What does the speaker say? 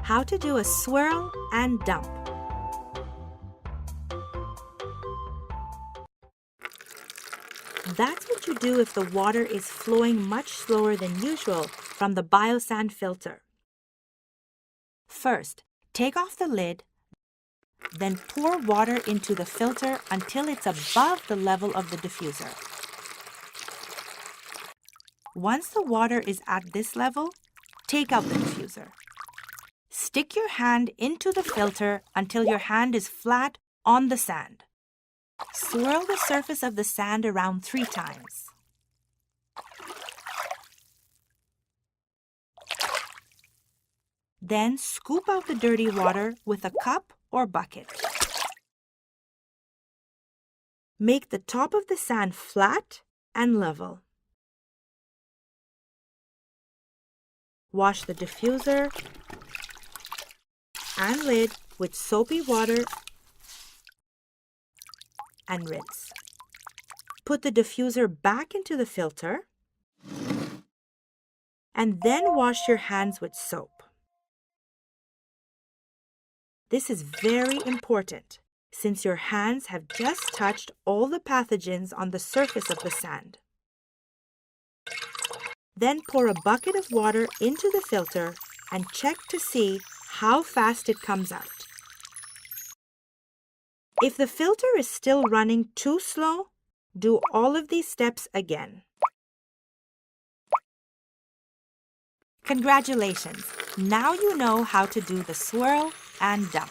how to do a swirl and dump. That's what you do if the water is flowing much slower than usual from the biosand filter. First, take off the lid, then pour water into the filter until it's above the level of the diffuser. Once the water is at this level, take out the diffuser. Stick your hand into the filter until your hand is flat on the sand. Swirl the surface of the sand around 3 times. Then scoop out the dirty water with a cup or bucket. Make the top of the sand flat and level. Wash the diffuser and lid with soapy water and rinse. Put the diffuser back into the filter and then wash your hands with soap. This is very important since your hands have just touched all the pathogens on the surface of the sand. Then pour a bucket of water into the filter and check to see how fast it comes out. If the filter is still running too slow, do all of these steps again. Congratulations! Now you know how to do the swirl and dump.